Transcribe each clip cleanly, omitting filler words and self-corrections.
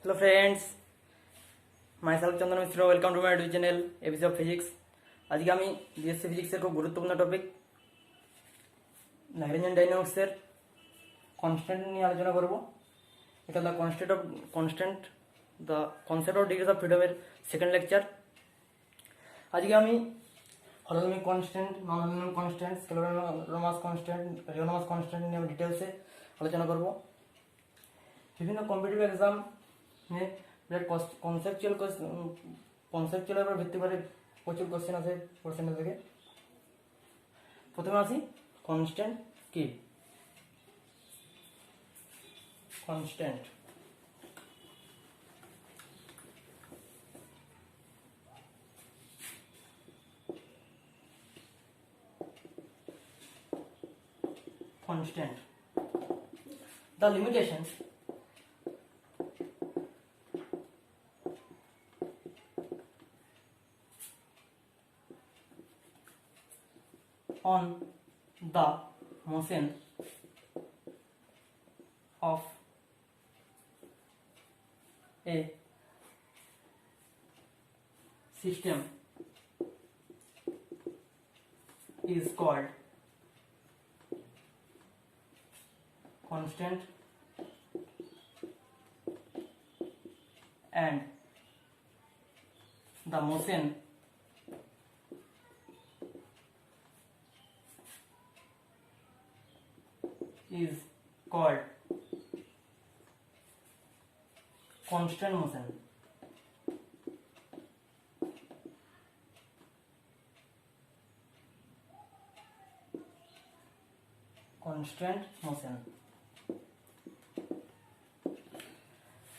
Hello friends, myself Chandan Mishra. Welcome to my YouTube channel ABC of Physics. আজকে আমি BSc ফিজিক্সের খুব গুরুত্বপূর্ণ টপিক ল্যাগ্রেঞ্জিয়ান ডাইনামিক্সের কনস্ট্যান্ট নিয়ে আলোচনা করব। এটা the concept of degrees of ফ্রিডমের সেকেন্ড লেকচার। আজকে আমি holonomic constant, non holonomic constant, scalar constant, rheonomous constant নিয়ে আমি ডিটেলসে আলোচনা করব। বিভিন্ন কম্পিটিটিভ এক্সাম কনসেপচুয়াল উপর ভিত্তি করে প্রচুর কোশ্চেন আছে কোশ্চেনের থেকে। প্রথমে আসি কনস্ট্যান্ট কি। Constant the limitations on the motion of a system is called constant and the motion is called constant motion. Constant motion.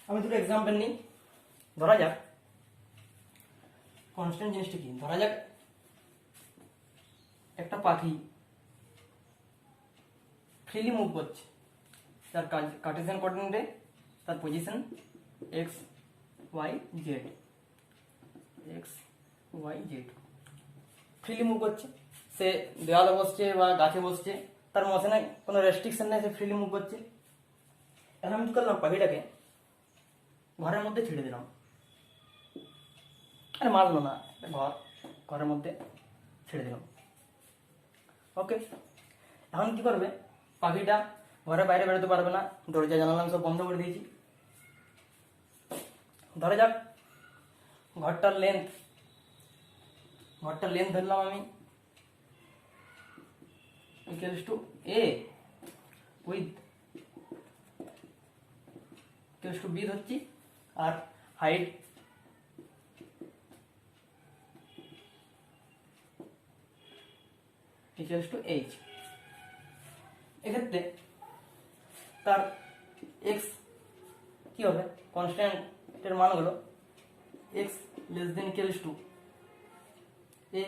আমি দুটো এক্সাম্পল নিই। ধরা যাক কনস্ট্যান্ট জিনিসটা কি। ধরা যাক একটা পাখি ফ্রিলি মুভ করছে, তার কার্টেসিয়ান কোঅর্ডিনেটে তার position x Y z freely move করছে। সে দেওয়ালে বসছে বা গাছে বসছে, তার মোশনে কোনো রেস্ট্রিকশন নেই, সে ফ্রিলি মুভ করছে। এখন আমি কি করলাম, পাখিটাকে ঘরের মধ্যে ছেড়ে দিলাম। আরে মারলো না, ঘরের মধ্যে ছেড়ে দিলাম। ওকে, এখন কি করবে, পাখিটা ঘরের বাইরে বেরোতে পারবে না, দরজা জানালা সব বন্ধ করে দিয়েছি। ধরে যাক ঘরটার লেন্থ ধরলাম আমি equals to a width equals to b ধরছি, আর হাইট ইকুয়ালস টু এইচ। এক্ষেত্রে তার এক্স কি হবে, কনস্ট্যান্টের মান হলো x less than equals to a,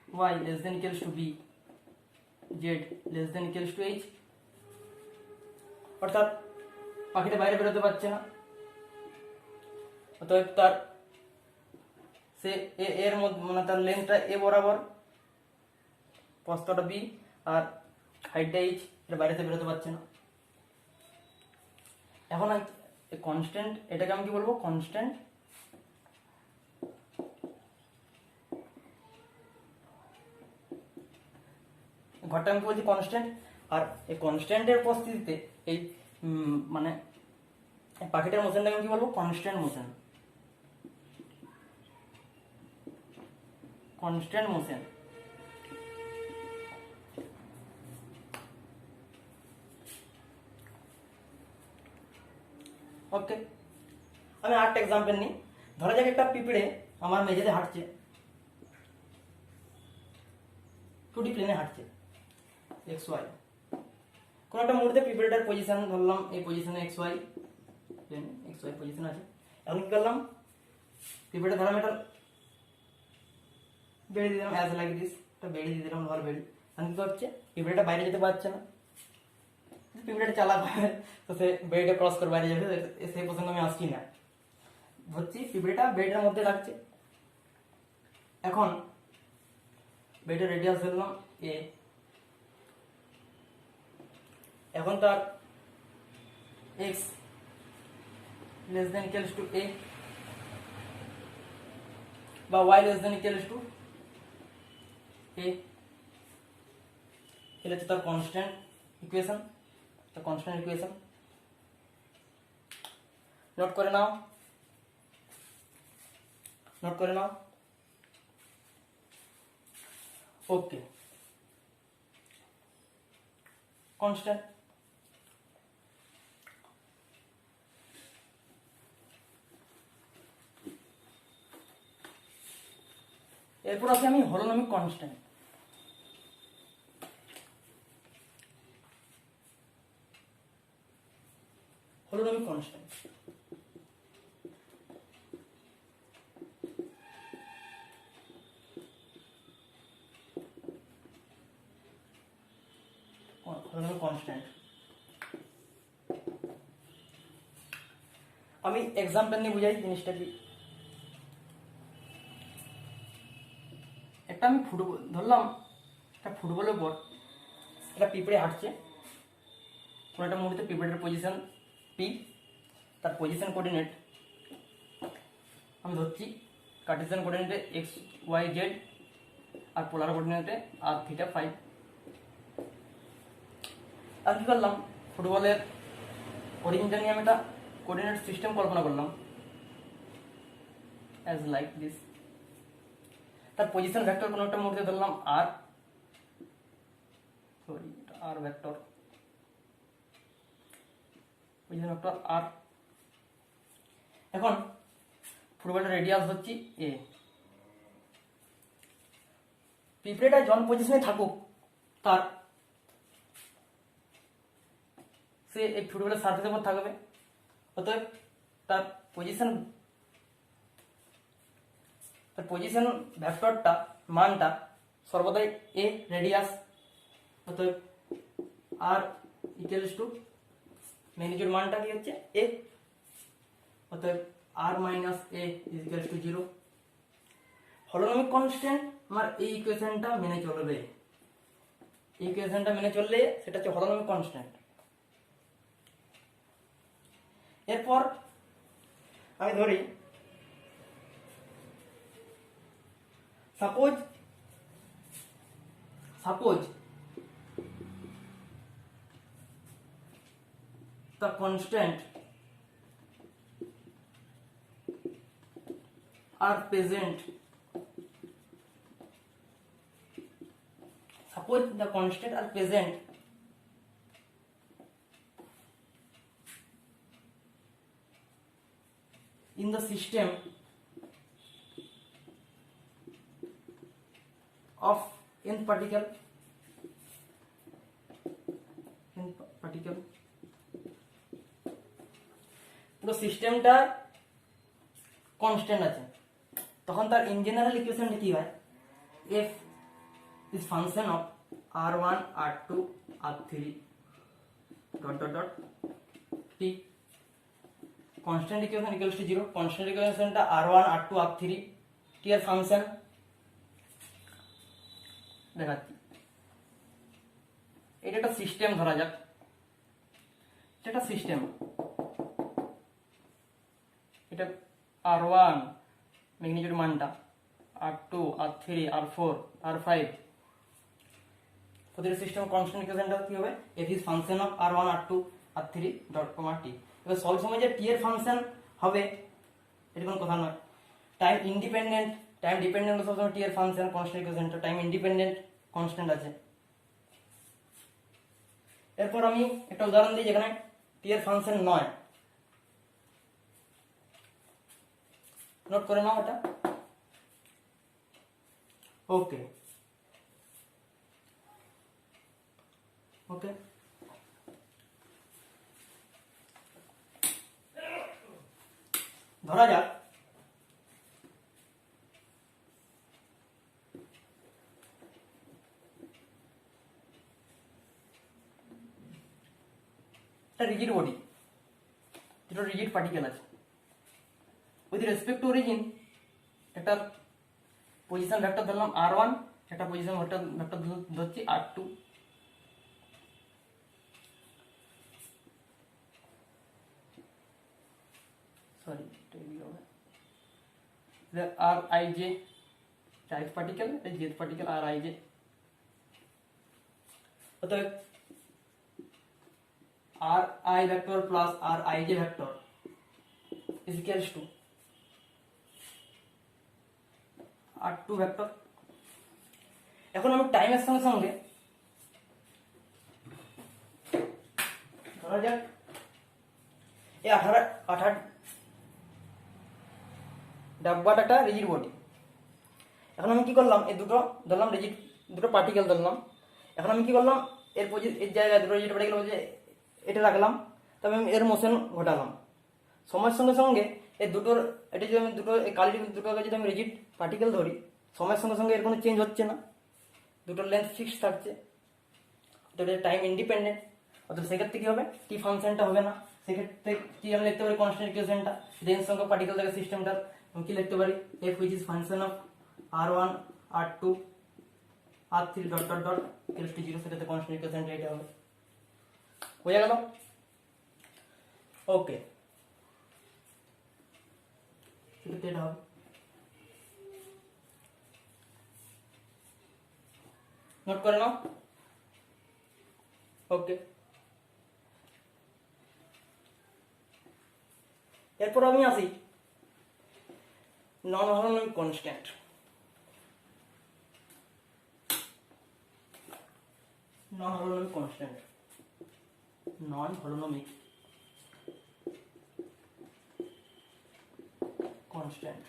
y less than equals to b, z less than equals to h. অর্থাৎ পাখিটা বাইরে বেরোতে পারছে না, অতএব তার সে এর মধ্যে মানে তার লেন্থটা এ বরাবর, প্রস্থটা বি, আর হাইটটা এইচ, এর বাইরে থেকে বেরোতে পারছে না। এখন কনস্ট্যান্ট, এটাকে আমি কি বলবো, কনস্ট্যান্ট। ঘরটা আমি কি বলছি, কনস্ট্যান্ট। আর এই কনস্ট্যান্টের উপস্থিতিতে এই মানে পাখিটার মোশনটাকে আমি কি বলবো, কনস্ট্যান্ট মোশন। ওকে, আমি আরেকটা এক্সাম্পল নিই। ধরা যাক একটা পিঁপড়ে আমার মেঝেতে হাঁটছে, 2D প্লেনে হাঁটছে, এক্স ওয়াই। কোন একটা মুহূর্তে পিঁপড়েটার পজিশন ধরলাম এই পজিশনে এক্স ওয়াই পজিশন আছে। এখন কি করলাম, পিঁপড়েটা ধরলাম, এটা বেড়ে দিলাম, অ্যাজ লাইক দিস, এটা বেড়ে দিয়ে দিলাম, ধর বেড়ে। এখন কি হচ্ছে, পিঁপড়েটা বাইরে যেতে পারছে না, পিঁপড়েটা চালাক হয়, তো সে বেড়িটা ক্রস করে বাইরে যাবে, সেই প্রসঙ্গে আমি আসছি না। ধরছি পিঁপড়েটা বেডের মধ্যে রাখছে। এখন বেডের রেডিয়াস ধরলাম এ, এখন তার X less than equals to A বা Y less than equals to A, এটা হচ্ছে তার কনস্ট্যান্ট ইকুয়েশন। তার কনস্ট্যান্ট ইকুয়েশন নোট করে নাও, নোট করে নাও। ওকে, কনস্ট্যান্ট। এরপর আছে আমি হলোনমিক কনস্ট্যান্ট। হলোনমিক কনস্ট্যান্ট হলোনমিক কনস্ট্যান্ট আমি এক্সাম্পল নিয়ে বুঝাই জিনিসটা কি। একটা আমি ফুটবল ধরলাম, একটা ফুটবলের উপর একটা পিঁপড়ে হাঁটছে, কোনো একটা মুহূর্তে পিঁপড়ের পজিশন পি, তার পজিশন কোঅর্ডিনেট আমি ধরছি কার্টেসিয়ান কোঅর্ডিনেটে এক্স ওয়াই জেড আর পোলার কোঅর্ডিনেটে আর থিটা ফাইভ। আর কি করলাম, ফুটবলের অরিজিনটা নিয়ে আমি একটা কোঅর্ডিনেট সিস্টেম কল্পনা করলাম অ্যাজ লাইক দিস। তার পজিশন ভেক্টর কোনো একটা মুহূর্তে ধরলাম আর, সরি আর ভেক্টর, পজিশন ভেক্টর আর। এখন ফুটবলের রেডিয়াস হচ্ছে এ। পিঁপড়েটা জন পজিশনে থাকুক, তার সে এই ফুটবলের সার্ফেসের উপর থাকবে, অতএব তার পজিশন ভেক্টরটা মানটা সর্বদাই এ রেডিয়াস, অতএব আর ইকুয়ালস টু ম্যাগনিটিউড মানটা কি হচ্ছে এ, অতএব R minus A is equals to 0। Holonomic constant আমার এই ইকুয়েশনটা মেনে চলবে, এই ইকুয়েশনটা মেনে চললে সেটা হচ্ছে হলোনমিক কনস্ট্যান্ট। এরপর আমি ধরি suppose the constant are present, suppose the constant are present in the system of n particle পুরো সিস্টেমটা কনস্ট্যান্ট আছে, তখন তার ইন জেনারেল ইকুয়েশনটা কি হয়, F is function of r1 r2 r3 dot dot dot T. Constant equation equals to 0, constant ইকুয়েশনটা r1 r2 r3 T এর ফাংশন দেখাচ্ছি। এটা একটা সিস্টেম ধরা যাক, এটা একটা সিস্টেম, এটা r1 ম্যাগনিটিউড মানটা, r2 r3 r4 r5, প্রতিটা সিস্টেম কনস্ট্যান্ট ইকুয়েশনটা কি হবে, f is function of r1 r2 r3 dot comma T. এবার সব সময় যে টি এর ফাংশন হবে এটা কোনো কথা নয়, টাইম ইন্ডিপেন্ডেন্ট টাইম ডিপেন্ডেন্ট সব সময় টি এর ফাংশন কনস্ট্যান্ট ইকুয়েশনটা টাইম ইন্ডিপেন্ডেন্ট কনস্ট্যান্ট আছে। এরপর আমি একটা উদাহরণ দিই যেখানে টি এর ফাংশন নয়, নোট করে নাও এটা। ওকে ওকে ধরা যাক একটা রিজিড বডি, যেটা রিজিড পার্টিকেল আছে, উইথ রেসপেক্ট টু অরিজিন একটা পজিশন ভেক্টর ধরলাম r1, একটা পজিশন ভেক্টর ধরছি r2। Sorry R I J x particle, Z particle R I J. অতএব R I vector plus R I J vector is equals to R two vector. এখন আমি টাইমের সঙ্গে সঙ্গে ধরা যাক এই 18 ডাব্বাটা একটা রিজিড বডি। এখন আমি কি করলাম, এই দুটো ধরলাম রিজিড, দুটো পার্টিকেল ধরলাম। এখন আমি কি করলাম, এর জায়গায় দুটো রিজিড পার্টিকেল বলছে এটা রাখলাম, তবে আমি এর মোশন ঘটালাম সময়ের সঙ্গে সঙ্গে। এই দুটোর এটা যদি আমি দুটো এই কালি দুটোকে যদি আমি রিজিড পার্টিকেল ধরি, সময়ের সঙ্গে সঙ্গে এর কোনো চেঞ্জ হচ্ছে না, দুটোর লেন্থ ফিক্সড থাকছে, তো এটা টাইম ইন্ডিপেন্ডেন্ট। অর্থাৎ সেক্ষেত্রে কি হবে, টি ফাংশনটা হবে না। সেক্ষেত্রে কি আমি লিখতে পারি কনস্ট্যান্ট ইকুয়েশনটা, রেঞ্জ সংখ্যক পার্টিকেল থেকে সিস্টেমটার আমি কি লিখতে পারি, F which is function of r1 r2 r3 dot dot dot equals to 0। সেটাতে কনস্ট্যান্ট ইকুয়েশনটা এটা হবে। হয়ে গেল? ওকে, সেক্ষেত্রে এটা হবে। নোট করে নাও। ওকে, এরপর আমি আসি নন holonomic constant. Non holonomic constant, non holonomic constant.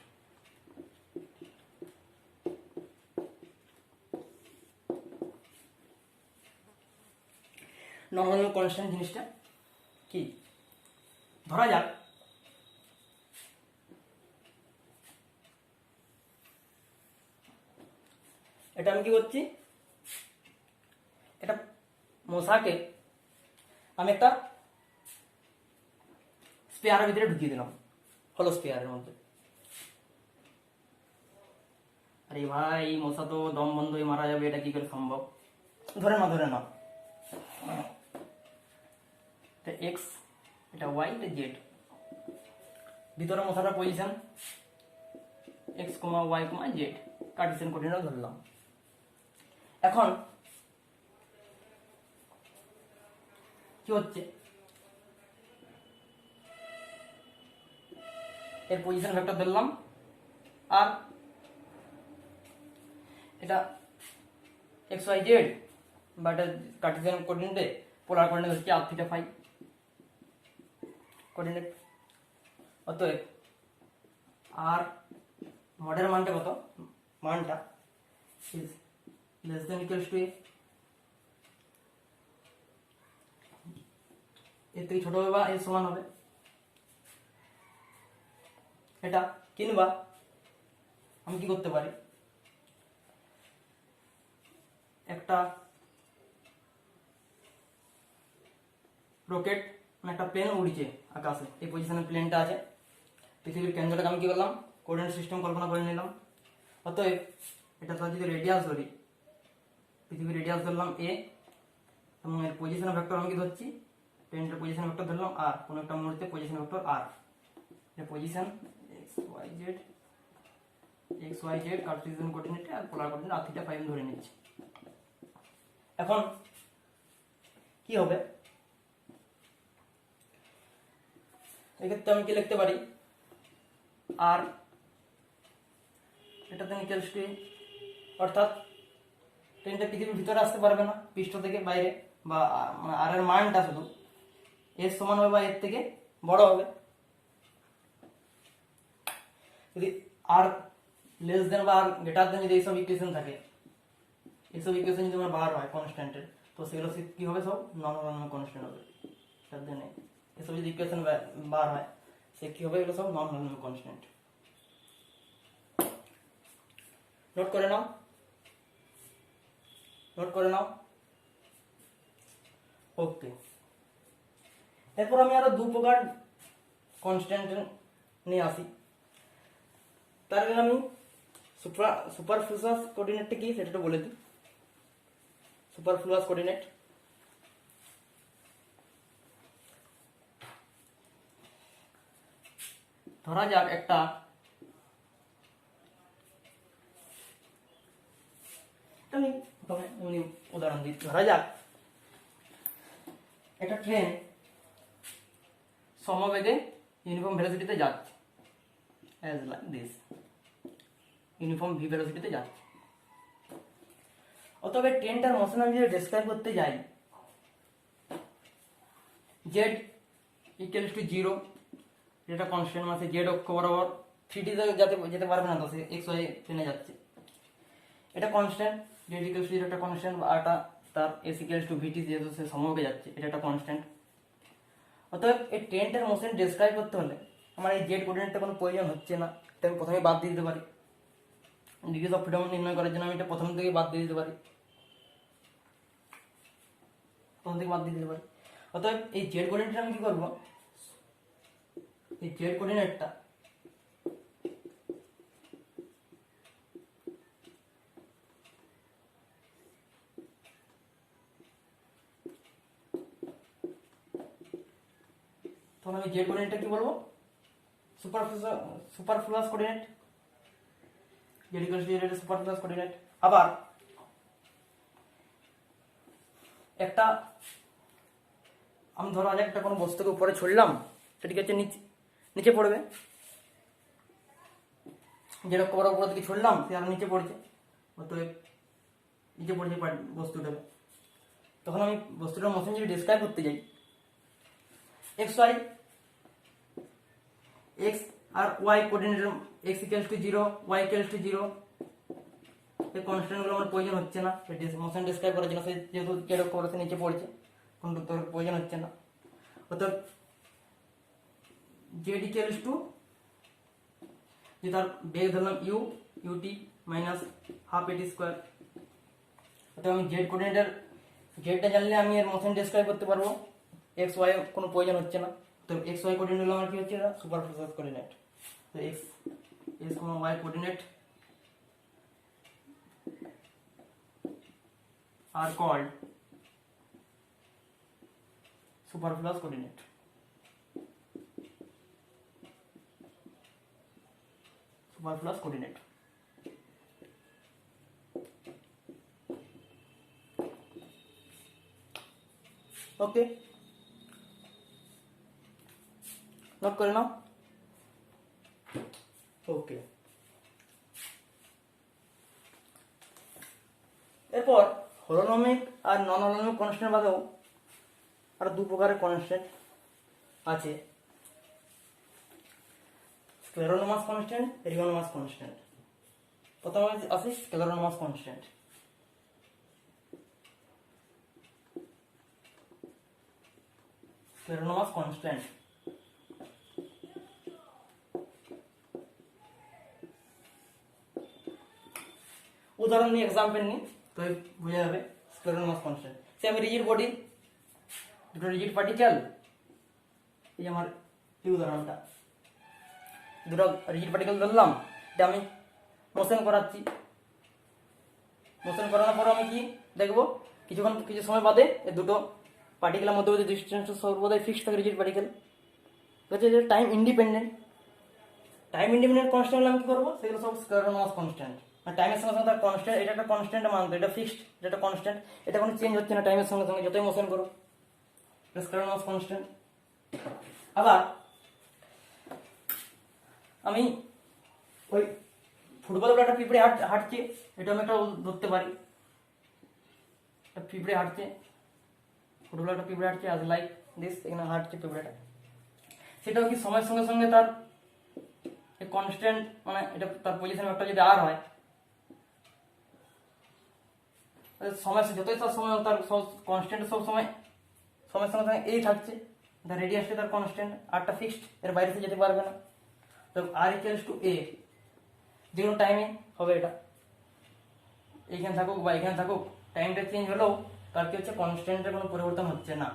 Non holonomic constant জিনিসটা কি, ধরা যাক এটা আমি কি করছি, এটা মশাকে আমি একটা স্পেয়ারের ভিতরে ঢুকিয়ে দিলাম, হলো স্পেয়ারের মধ্যে। আরে ভাই, মশা তো দম বন্ধ হয়ে মারা যাবে, এটা কি করে সম্ভব? ধরে না এটা এক্স, এটা ওয়াই, এটা জেড। ভিতরে মশাটার পজিশন এক্স কমা y comma Z, Cartesian coordinate ধরলাম। এখন কি হচ্ছে, এর পজিশন ভেক্টর ধরলাম আর এটা এক্স ওয়াই জেড, বা এটা কার্টেসিয়ান কোঅর্ডিনেটে পোলার কোঅর্ডিনেট হচ্ছে আর থিটা ফাই কোঅর্ডিনেট। অতএব আর মডের মানটা কত, মানটা is less than equals two এর থেকে ছোট হবে বা এর সমান হবে এটা। কিংবা আমি কি করতে পারি, একটা রকেট মানে একটা প্লেন উড়ছে আকাশে, এই পজিশনে প্লেনটা আছে, পৃথিবীর কেন্দ্রটাকে আমি কি করলাম, কোঅর্ডিনেট সিস্টেম কল্পনা করে নিলাম। অতএব এটা তো যদি রেডিয়াস ধরি, পৃথিবীর রেডিয়াস ধরলাম এ, এবং এর পজিশন ভেক্টর আমি কি ধরছি, প্লেনটার পজিশন ভেক্টর ধরলাম আর, কোনো একটা মুহূর্তে পজিশন ভেক্টর আর, এর position x Y Z Cartesian কোঅর্ডিনেটে আর polar coordinate R theta phi ধরে নিচ্ছি। এখন কি হবে, এক্ষেত্রে আমি কি লিখতে পারি, আর এটাতে ইকুয়ালস টু, অর্থাৎ ট্রেনটা পৃথিবীর ভিতরে আসতে পারবে না, পৃষ্ঠ থেকে বাইরে, বা মানে আর এর মানটা শুধু এর সমান হবে বা এর থেকে বড় হবে। যদি আর লেস দেন বা আর গ্রেটার দেন যদি এইসব ইকুয়েশন থাকে, এইসব ইকুয়েশন যদি আমার বার হয় কনস্ট্যান্টের, তো সেগুলো কি হবে, সব নন হলোনমিক কনস্ট্যান্ট হবে। তার জন্য এসব যদি ইকুয়েশন বার হয়, সে কি হবে, এগুলো সব নন হলোনমিক কনস্ট্যান্ট। নোট করে নাও, নোট করে নাও। ওকে, এরপর আমি আরো দু প্রকার কনস্ট্যান্ট নিয়ে আসি। তার আগে আমি সুপারফ্লুয়াস কোঅর্ডিনেটটা কি সেটা একটু বলে দিই। সুপারফ্লুয়াস কোঅর্ডিনেট, ধরা যাক একটা আমি উদাহরণ দিই, ধরা যাক একটা ট্রেন সমবেগে ইউনিফর্ম ভেলোসিটিতে যাচ্ছে, as like this, uniform V ভেলোসিটিতে যাচ্ছে। অতএব ট্রেনটার মোশন আমি যদি ডেসক্রাইব করতে যাই, জেড ইকুয়ালস টু 0, যেটা কনস্ট্যান্ট আছে, জেড অক্ষ বরাবর 3D তে যেতে পারবে না, তো সে এক্স ওয়াই ট্রেনে যাচ্ছে, এটা কনস্ট্যান্ট, জেড ইকুয়ালস টু 0 একটা কনস্ট্যান্ট, আর এটা তার এস ইকুয়ালস টু ভিটি, যেহেতু সে সমবেগে যাচ্ছে, এটা একটা কনস্ট্যান্ট। অতএব এই ট্রেনটার মোশন ডেসক্রাইব করতে হলে আমার এই জেড কোঅর্ডিনেটটা কোনো প্রয়োজন হচ্ছে না, এটা আমি প্রথমে বাদ দিয়ে দিতে পারি। ডিগ্রিজ অফ ফ্রিডম নির্ণয় করার জন্য আমি এটা প্রথম থেকে বাদ দিয়ে দিতে পারি, অতএব এই জেড কোঅর্ডিনেটটা আমি কি করবো, এই জেড কোঅর্ডিনেটটা তখন আমি জেড কোঅর্ডিনেটটা কি বলবো, সুপারফ্লুয়াস কোঅর্ডিনেট, জেড ইকুয়ালস টু 0 এর সুপারফ্লুয়াস কোঅর্ডিনেট। আবার একটা আমি ধরো আজ একটা কোনো বস্তুকে উপরে ছড়লাম, সেটি হচ্ছে নিচে পড়বে, যেরকম বড় উপর দিকে ছড়লাম সে আর নিচে পড়ছে, অতএব নিচে পড়ছে বস্তুটাকে। তখন আমি বস্তুটার মোশন যদি ডেসক্রাইব করতে যাই, এক্স ওয়াই, এক্স আর y coordinate, x equals to 0, y equals to 0, এই কনস্ট্যান্টগুলো আমার প্রয়োজন হচ্ছে না মোশন ডেসক্রাইব করার জন্য, সে যেহেতু যেরকম সে নিচে পড়ছে, কোনো তোর প্রয়োজন হচ্ছে না। অর্থাৎ জেড ইকুয়ালস টু, যে তার বেগ ধরলাম ইউটি মাইনাস হাফ এটি স্কোয়ার। অর্থাৎ আমি জেড কোঅর্ডিনেটের জেডটা জানলে আমি এর মোশন ডেসক্রাইব করতে পারবো, এক্স ওয়াই কোনো প্রয়োজন হচ্ছে না। তো এক্স ওয়াই কোঅর্ডিনেট হলো আমার কি হচ্ছে, সুপারফ্লুয়াস কোঅর্ডিনেট। তো x y coordinate are called superfluous coordinate. Superfluous coordinate. Okay. Note করে নাও। ওকে, এরপর হলোনমিক আর নন হলোনমিক কনস্ট্যান্ট বাদেও আর দু প্রকারের কনস্ট্যান্ট আছে, স্ক্লেরোনোমাস কনস্ট্যান্ট, রিগনোমাস কনস্ট্যান্ট। প্রথমে আসি স্ক্লেরোনোমাস কনস্ট্যান্ট। স্ক্লেরোনোমাস কনস্ট্যান্ট উদাহরণ নিয়ে, এক্সাম্পল নিই, তো বোঝা যাবে স্ক্লেরোনোমাস কনস্ট্যান্ট। সে আমি রিজিড বডি, দুটো রিজিড পার্টিকেল, এই আমার এই উদাহরণটা, দুটো রিজিড পার্টিকেল ধরলাম, এটা আমি মোশন করাচ্ছি। মোশন করানোর পর আমি কি দেখবো, কিছু সময় বাদে এই দুটো পার্টিকেলের মধ্যে ডিস্টেন্স সর্বদাই ফিক্সড থাকে, রিজিড পার্টিকেল হচ্ছে যে time independent. Time independent constant আমি কি করবো, সেগুলো সব স্ক্লেরোনোমাস কনস্ট্যান্ট। টাইমের সঙ্গে সঙ্গে তার কনস্ট্যান্ট, এটা একটা কনস্ট্যান্ট মানতো, এটা ফিক্সড, এটা একটা কনস্ট্যান্ট, এটা কোনো চেঞ্জ হচ্ছে না টাইমের সঙ্গে সঙ্গে, যতই মোশন করো, এটা স্ক্লেরোনোমাস কনস্ট্যান্ট। আবার আমি ওই ফুটবল একটা পিঁপড়ে হাঁটছে, এটা আমি একটা ধরতে পারি, পিঁপড়ে হাঁটছে, ফুটবল একটা পিঁপড়ে হাঁটছে, আজ লাইক দিস, এখানে হাঁটছে পিঁপড়েটা, সেটাও কি সময়ের সঙ্গে সঙ্গে তার কনস্ট্যান্ট, মানে এটা তার পজিশন একটা যদি আর হয়, সময় যতই তার সময় তার কনস্ট্যান্ট সব সময় সময়ের সঙ্গে সঙ্গে এই থাকছে, তার রেডিয়াসটা তার কনস্ট্যান্ট, আরটা ফিক্সড, এর বাইরে থেকে যেতে পারবে না। তো আর ইকুয়ালস টু এ, যে কোনো টাইমে হবে, এটা এইখানে থাকুক বা এখানে থাকুক, টাইমটা চেঞ্জ হলেও তার কি হচ্ছে, কনস্ট্যান্টের কোনো পরিবর্তন হচ্ছে না,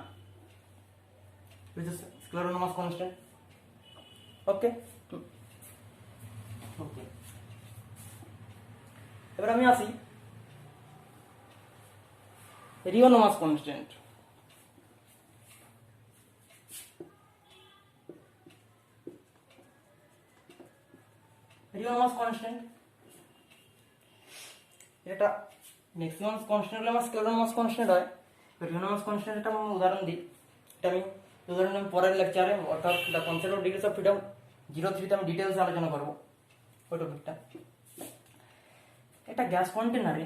স্ক্লেরোনোমাস কনস্ট্যান্ট। ওকে ওকে, এবার আমি আসি রিগনোমাস কনস্ট্যান্ট। রিয়েল মাস কনস্ট্যান্ট, এটা ম্যাক্সিমাম কনস্ট্যান্ট হলে আমার স্কেলার মাস কনস্ট্যান্ট হয়। রিয়েল মাস কনস্ট্যান্ট একটা আমি উদাহরণ দিই, এটা আমি উদাহরণ আমি পরের লেকচারে অর্থাৎ the concept of degrees of freedom 03-তে আমি ডিটেলসে আলোচনা করবো ওই টপিকটা। একটা গ্যাস কন্টেনারে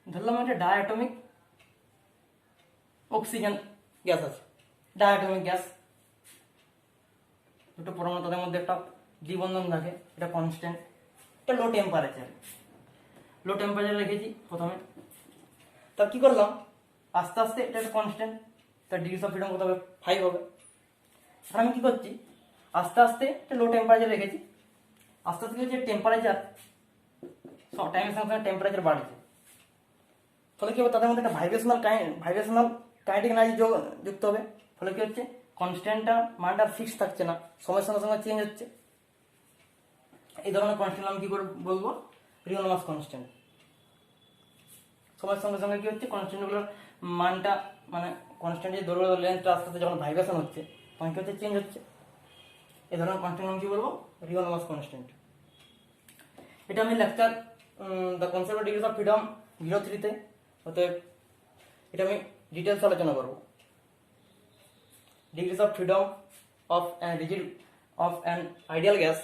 ধরলাম একটা ডায়াটমিক অক্সিজেন গ্যাস আছে, ডায়াটমিক গ্যাস, দুটো পরমাণু তাদের মধ্যে একটা দ্বিবন্ধন থাকে, এটা কনস্ট্যান্ট, এটা লো টেম্পারেচার রেখেছি প্রথমে। তা কি করলাম, আস্তে আস্তে এটা একটা কনস্ট্যান্ট, তার ডিগ্রিজ অফ ফ্রিডম কত হবে 5 হবে। এখন আমি কি করছি, আস্তে আস্তে একটা লো টেম্পারেচার রেখেছি, আস্তে আস্তে যে টেম্পারেচার টাইমের সঙ্গে সঙ্গে টেম্পারেচার বাড়ছে, ফলে কি হবে তাদের মধ্যে একটা ভাইব্রেশনাল কাইনেটিক এনার্জি যুক্ত হবে। ফলে কি হচ্ছে, কনস্ট্যান্টটা মানটা ফিক্স থাকছে না, সময়ের সঙ্গে সঙ্গে চেঞ্জ হচ্ছে। এই ধরনের কনস্ট্যান্ট আমি কি করে বলবো, রিয়েল মাস কনস্ট্যান্ট। সময়ের সঙ্গে সঙ্গে কি হচ্ছে, কনস্ট্যান্টগুলোর মানটা মানে কনস্ট্যান্ট যে দৈর্ঘ্য লেন্থটা আস্তে আস্তে যখন ভাইব্রেশন হচ্ছে তখন কি হচ্ছে, চেঞ্জ হচ্ছে। এই ধরনের কনস্ট্যান্ট আমি কি বলবো, রিয়েল মাস কনস্ট্যান্ট। এটা আমি lecture the concept of degrees of freedom 03-তে, অতএব এটা আমি ডিটেলস আলোচনা করবো। Degrees of freedom of an ideal gas,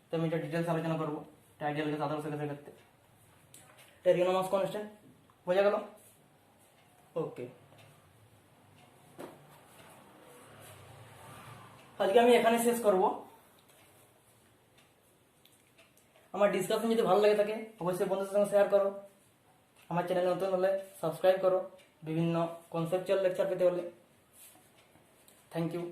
তো আমি এটা ডিটেলস আলোচনা করবো। এটা আইডিয়াল গ্যাস আদর্শ গ্যাসের ক্ষেত্রে এটা রিয়েল মাস কনস্ট্যান্ট, বোঝা গেল? ওকে, আজকে আমি এখানে শেষ করব। আমার ডিসকাশন যদি ভালো লাগে থাকে অবশ্যই বন্ধুদের সঙ্গে শেয়ার করো, আমার চ্যানেলে নতুন হলে সাবস্ক্রাইব করো বিভিন্ন কনসেপচুয়াল লেকচার পেতে হলে। Thank you.